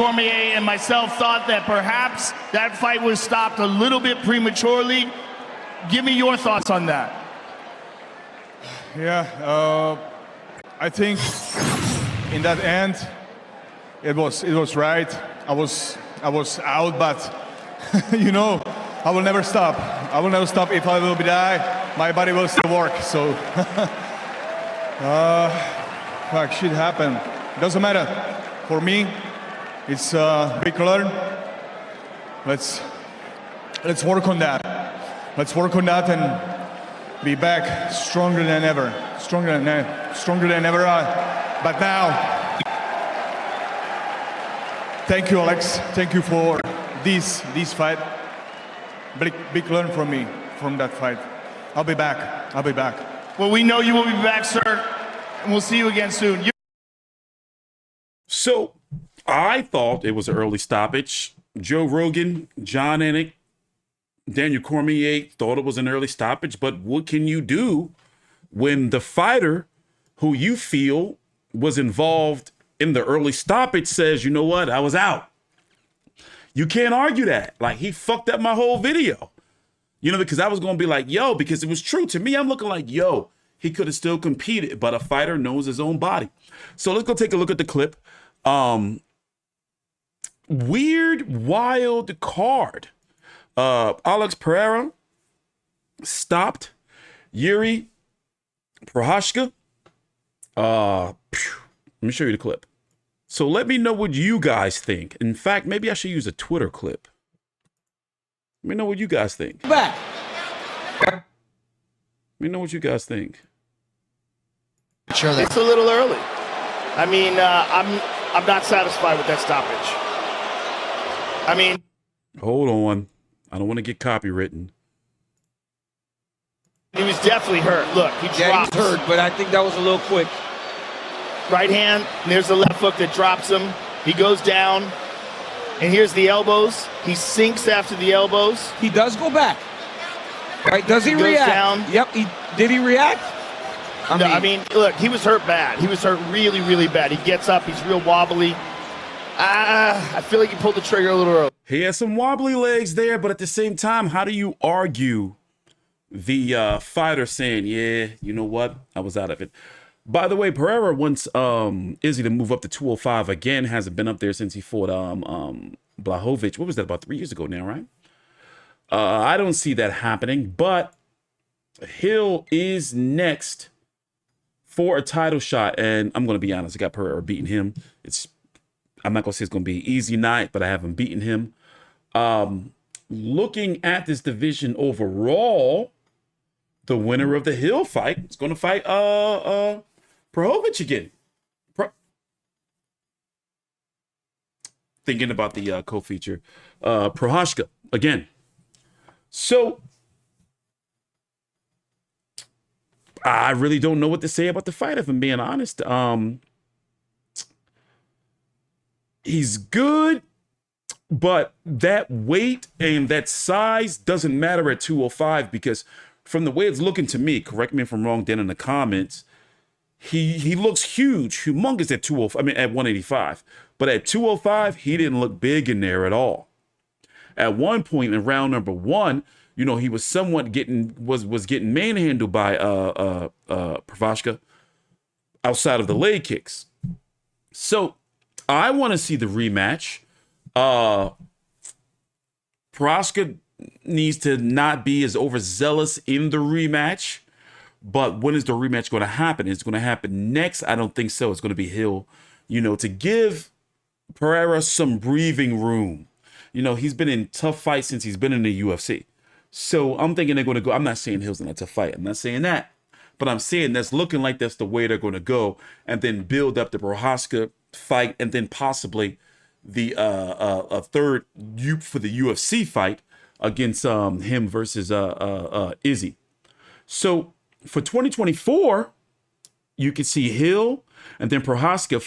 Cormier and myself thought that perhaps that fight was stopped a little bit prematurely. Give me your thoughts on that. Yeah, I think in that end, it was right. I was out, but you know, I will never stop. I will never stop. If I will be die, my body will still work. So, fuck, shit happened. Doesn't matter. For me, it's a big learn. Let's work on that. Let's work on that and be back stronger than ever. Stronger than ever. But now, thank you, Alex. Thank you for this fight. Big learn from me from that fight. I'll be back. I'll be back. Well, we know you will be back, sir, and we'll see you again soon. So I thought it was an early stoppage. Joe Rogan, John Anik, Daniel Cormier thought it was an early stoppage, but what can you do when the fighter who you feel was involved in the early stoppage says, you know what, I was out? You can't argue that. Like, he fucked up my whole video. You know, because I was going to be like, yo, because it was true. To me, I'm looking like, yo, he could have still competed, but a fighter knows his own body. So let's go take a look at the clip. Weird, wild card. Alex Pereira stopped Jiri Prochazka. Let me show you the clip. So let me know what you guys think. In fact, maybe I should use a Twitter clip. Let me know what you guys think. Back. Let me know what you guys think. Sure, it's a little early. I mean, I'm not satisfied with that stoppage. I mean, hold on. I don't want to get copywritten. he was definitely hurt. Look, he dropped. He was hurt, but I think that was a little quick. Right hand, and there's the left hook that drops him. He goes down, and here's the elbows. He sinks after the elbows. He does go back. Right? Does he react? Down. Yep. Did he react? I mean, look, he was hurt bad. He was hurt really, really bad. He gets up. He's real wobbly. I feel like he pulled the trigger a little early. He has some wobbly legs there, but at the same time, how do you argue the fighter saying, yeah, you know what? I was out of it. By the way, Pereira wants Izzy to move up to 205 again. Hasn't been up there since he fought Blachowicz. What was that, about 3 years ago now, right? I don't see that happening, but Hill is next for a title shot. And I'm going to be honest, I got Pereira beating him. I'm not going to say it's going to be an easy night, but I haven't beaten him. Looking at this division overall, the winner of the Hill fight is going to fight Prochazka again. Thinking about the co-feature, Prochazka again. So I really don't know what to say about the fight, if I'm being honest. He's good, but that weight and that size doesn't matter at 205, because from the way it's looking to me, correct me if I'm wrong, Dan, in the comments, he looks huge, humongous at 205. I mean, at 185, but at 205, he didn't look big in there at all. At one point in round number one, you know, he was somewhat getting manhandled by Prochazka outside of the leg kicks. So I want to see the rematch. Prochazka needs to not be as overzealous in the rematch. But when is the rematch going to happen? It's going to happen next? I don't think so. It's going to be Hill, you know, to give Pereira some breathing room. You know, he's been in tough fights since he's been in the UFC. So I'm thinking they're going to go. I'm not saying Hill's in a tough fight. I'm not saying that. But I'm saying that's looking like that's the way they're going to go, and then build up the Prochazka fight, and then possibly the a third for the UFC fight against him versus Izzy. So for 2024, you can see Hill and then Prochazka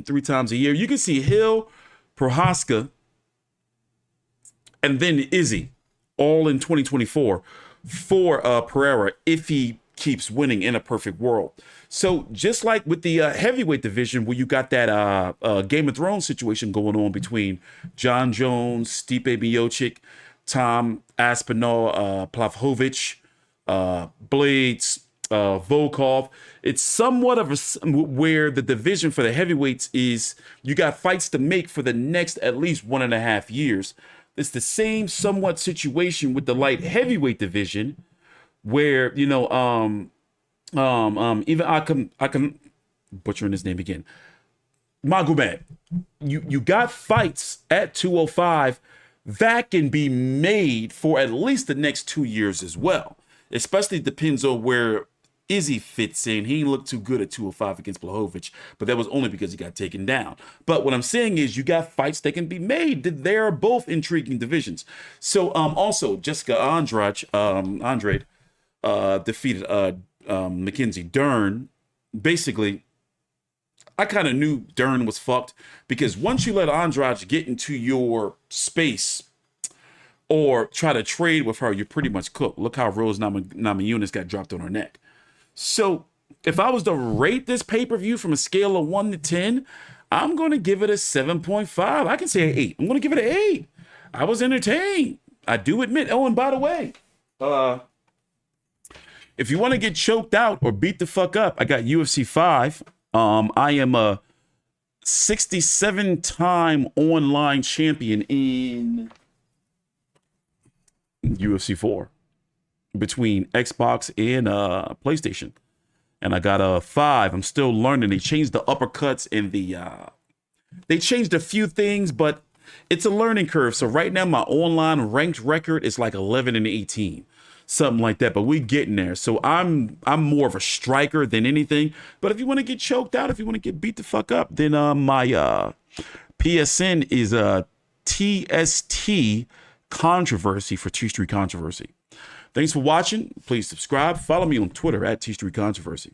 3 times a year. You can see Hill, Prochazka, and then Izzy all in 2024 for Pereira if he keeps winning in a perfect world. So just like with the heavyweight division, where you got that Game of Thrones situation going on between John Jones, Stipe Miocic, Tom Aspinall, Plavkovich, Blades, Volkov. It's somewhat of where the division for the heavyweights is you got fights to make for the next at least 1.5 years. It's the same somewhat situation with the light heavyweight division, where even I can butchering his name again. Magomed. You got fights at 205 that can be made for at least the next 2 years as well. Especially depends on where Izzy fits in. He didn't look too good at 205 against Blachowicz, but that was only because he got taken down. But what I'm saying is you got fights that can be made. They are both intriguing divisions. So also Jessica Andrade defeated Mackenzie Dern. Basically, I kind of knew Dern was fucked because once you let Andrade get into your space or try to trade with her, you're pretty much cooked. Look how Rose Namajunas got dropped on her neck. So if I was to rate this pay-per-view from a scale of 1 to 10, I'm going to give it a 7.5. I can say an 8. I'm going to give it an 8. I was entertained. I do admit. Oh, and by the way, if you want to get choked out or beat the fuck up, I got UFC 5. I am a 67-time online champion in UFC 4 between Xbox and PlayStation. And I got a 5. I'm still learning. They changed the uppercuts and they changed a few things, but it's a learning curve. So right now my online ranked record is like 11 and 18. Something like that, but we getting there. So I'm more of a striker than anything. But if you want to get choked out, if you want to get beat the fuck up, then my PSN is TstreeT Controversy for TstreeT Controversy. Thanks for watching. Please subscribe. Follow me on Twitter at TstreeT Controversy.